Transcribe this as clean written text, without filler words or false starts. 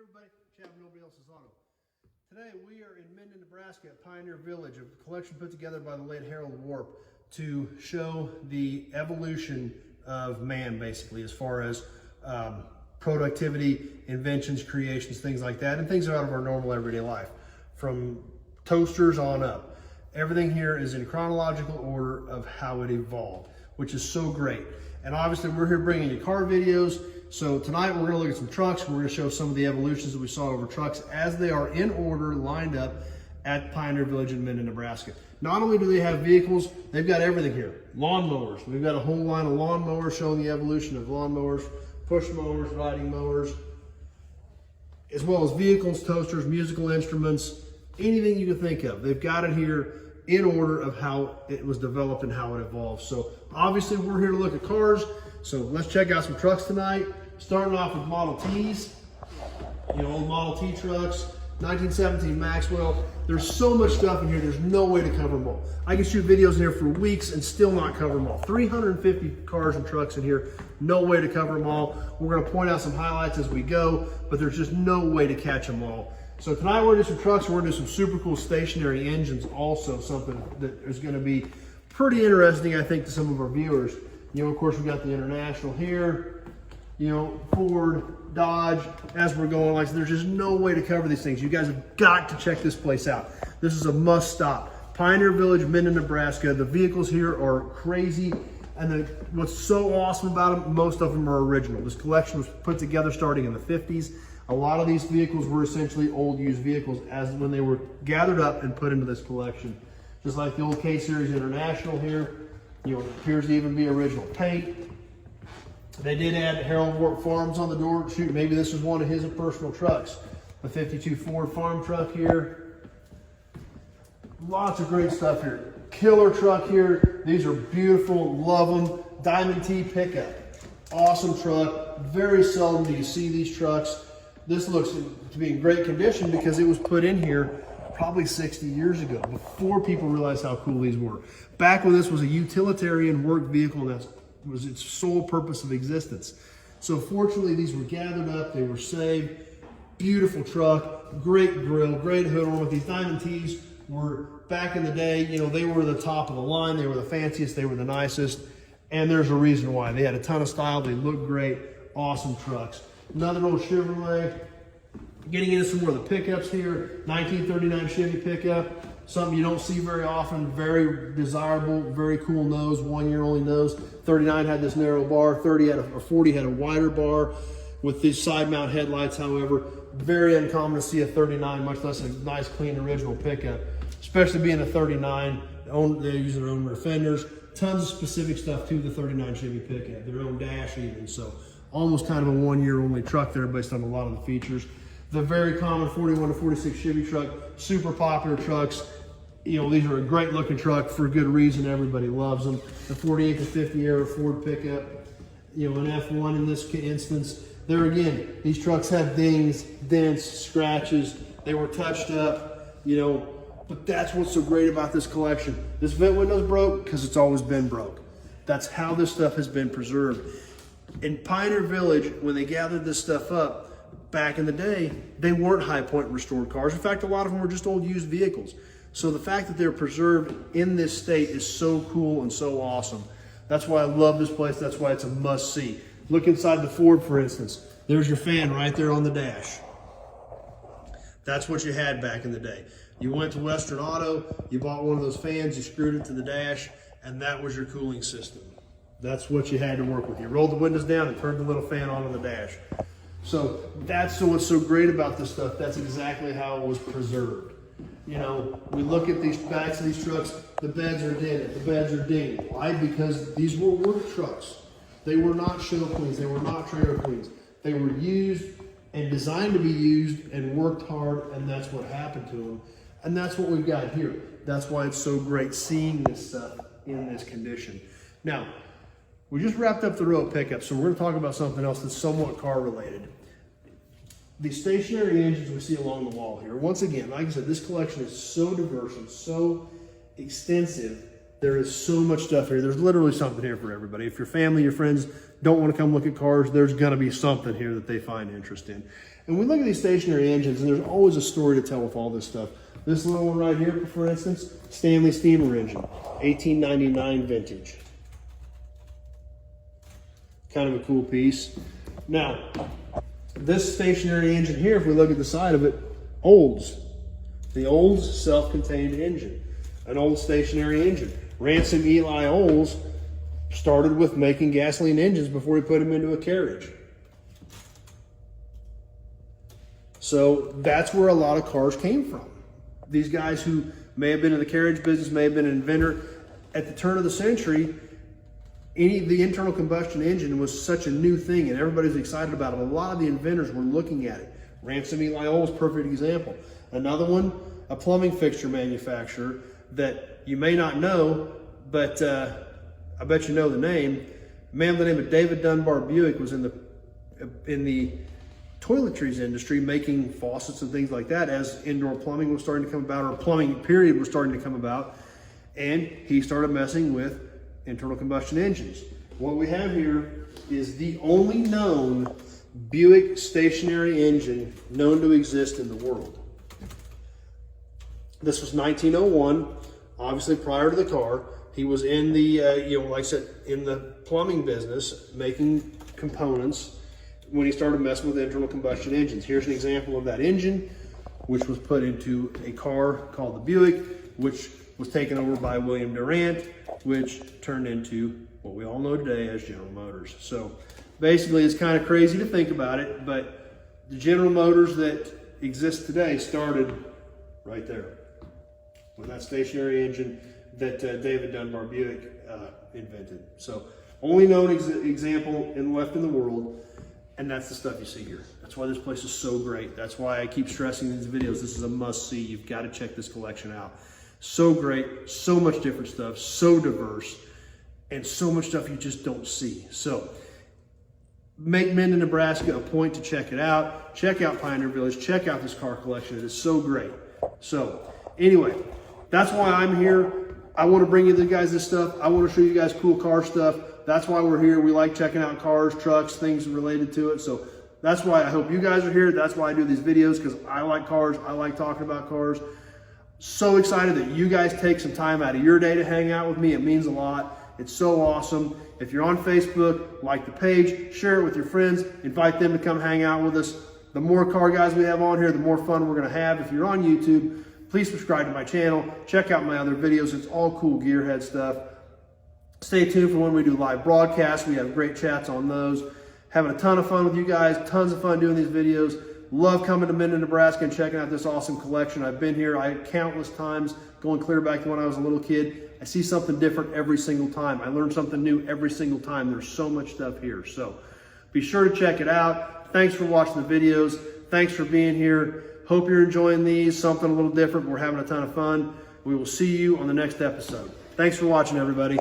everybody, Chevy, nobody else's auto. Today we are in Minden, Nebraska at Pioneer Village, a collection put together by the late Harold Warp to show the evolution of man, basically, as far as productivity, inventions, creations, things like that, and things out of our normal everyday life, from toasters on up. Everything here is in chronological order of how it evolved, which is so great. And obviously we're here bringing you car videos. So tonight we're gonna look at some trucks. We're gonna show some of the evolutions that we saw over trucks as they are in order, lined up at Pioneer Village in Minden, Nebraska. Not only do they have vehicles, they've got everything here. Lawnmowers. We've got a whole line of lawnmowers showing the evolution of lawnmowers, push mowers, riding mowers, as well as vehicles, toasters, musical instruments, anything you can think of. They've got it here in order of how it was developed and how it evolved. So obviously we're here to look at cars. So let's check out some trucks tonight. Starting off with Model Ts, old Model T trucks, 1917 Maxwell. There's so much stuff in here, there's no way to cover them all. I can shoot videos in here for weeks and still not cover them all. 350 cars and trucks in here, no way to cover them all. We're gonna point out some highlights as we go, but there's just no way to catch them all. So tonight we're gonna do some trucks, we're gonna do some super cool stationary engines also, something that is gonna be pretty interesting, I think, to some of our viewers. Of course, we've got the International here, Ford, Dodge, as we're going. Like, there's just no way to cover these things. You guys have got to check this place out. This is a must stop. Pioneer Village, Minden, Nebraska. The vehicles here are crazy. And what's so awesome about them, most of them are original. This collection was put together starting in the 50s. A lot of these vehicles were essentially old used vehicles as when they were gathered up and put into this collection. Just like the old K-Series International here. It appears to even be original paint. They did add Harold Warp Farms on the door. Shoot, maybe this is one of his personal trucks. A 52 Ford farm truck here. Lots of great stuff here. Killer truck here. These are beautiful, love them. Diamond T pickup. Awesome truck. Very seldom do you see these trucks. This looks to be in great condition because it was put in here probably 60 years ago, before people realized how cool these were. Back when this was a utilitarian work vehicle, and that was its sole purpose of existence. So fortunately, these were gathered up, they were saved. Beautiful truck, great grill, great hood on with these Diamond T's were, back in the day, they were the top of the line, they were the fanciest, they were the nicest, and there's a reason why. They had a ton of style, they looked great, awesome trucks. Another old Chevrolet. Getting into some more of the pickups here, 1939 Chevy pickup, something you don't see very often, very desirable, very cool nose, 1 year only nose. 39 had this narrow bar, 40 had a wider bar with these side mount headlights, however. Very uncommon to see a 39, much less a nice clean original pickup, especially being a 39, they use their own rear fenders, tons of specific stuff to the 39 Chevy pickup, their own dash even, so almost kind of a 1 year only truck there based on a lot of the features. The very common 41 to 46 Chevy truck, super popular trucks. These are a great looking truck for good reason. Everybody loves them. The 48 to 50 era Ford pickup, an F1 in this instance. There again, these trucks have dings, dents, scratches. They were touched up, but that's what's so great about this collection. This vent window's broke because it's always been broke. That's how this stuff has been preserved. In Pioneer Village, when they gathered this stuff up, back in the day, they weren't high point restored cars. In fact, a lot of them were just old used vehicles. So the fact that they're preserved in this state is so cool and so awesome. That's why I love this place. That's why it's a must see. Look inside the Ford, for instance. There's your fan right there on the dash. That's what you had back in the day. You went to Western Auto, you bought one of those fans, you screwed it to the dash, and that was your cooling system. That's what you had to work with. You rolled the windows down and turned the little fan on the dash. So that's what's so great about this stuff. That's exactly how it was preserved. We look at these backs of these trucks, the beds are dented, the beds are dinged. Why? Because these were work trucks. They were not show queens, they were not trailer queens. They were used and designed to be used and worked hard, and that's what happened to them. And that's what we've got here. That's why it's so great seeing this stuff in this condition. Now, we just wrapped up the row of pickups, so we're going to talk about something else that's somewhat car related. The stationary engines we see along the wall here. Once again, like I said, this collection is so diverse and so extensive. There is so much stuff here. There's literally something here for everybody. If your family, your friends don't want to come look at cars, there's going to be something here that they find interest in. And we look at these stationary engines, and there's always a story to tell with all this stuff. This little one right here, for instance, Stanley steamer engine, 1899 vintage. Kind of a cool piece. Now, this stationary engine here, if we look at the side of it, Olds. The Olds self-contained engine, an old stationary engine. Ransom Eli Olds started with making gasoline engines before he put them into a carriage. So that's where a lot of cars came from. These guys who may have been in the carriage business, may have been an inventor, at the turn of the century, the internal combustion engine was such a new thing and everybody's excited about it. A lot of the inventors were looking at it. Ransom Eli Olds, perfect example. Another one, a plumbing fixture manufacturer that you may not know, but I bet you know the name. A man by the name of David Dunbar Buick was in the toiletries industry, making faucets and things like that as indoor plumbing was starting to come about, or plumbing period was starting to come about, and he started messing with internal combustion engines. What we have here is the only known Buick stationary engine known to exist in the world. This was 1901, obviously prior to the car. He was in the, like I said, in the plumbing business, making components when he started messing with internal combustion engines. Here's an example of that engine, which was put into a car called the Buick, which was taken over by William Durant, which turned into what we all know today as General Motors. So basically, it's kind of crazy to think about it, but the General Motors that exist today started right there with that stationary engine that David Dunbar Buick invented. So only known example left in the world, and that's the stuff you see here. That's why this place is so great. That's why I keep stressing in these videos, this is a must see. You've got to check this collection out. So great, so much different stuff, so diverse, and so much stuff you just don't see. So make Minden, Nebraska a point to check it out. Check out Pioneer Village, check out this car collection. It is so great. So anyway, that's why I'm here. I want to bring you guys this stuff. I want to show you guys cool car stuff. That's why we're here. We like checking out cars, trucks, things related to it. So that's why I hope you guys are here. That's why I do these videos, because I like cars. I like talking about cars. So excited that you guys take some time out of your day to hang out with me. It means a lot. It's so awesome. If you're on Facebook, like the page, share it with your friends, invite them to come hang out with us. The more car guys we have on here, the more fun we're going to have. If you're on YouTube, please subscribe to my channel. Check out my other videos. It's all cool gearhead stuff. Stay tuned for when we do live broadcasts. We have great chats on those. Having a ton of fun with you guys. Tons of fun doing these videos. Love coming to Minden, Nebraska and checking out this awesome collection. I've been here countless times, going clear back to when I was a little kid. I see something different every single time. I learn something new every single time. There's so much stuff here. So be sure to check it out. Thanks for watching the videos. Thanks for being here. Hope you're enjoying these, something a little different. We're having a ton of fun. We will see you on the next episode. Thanks for watching, everybody.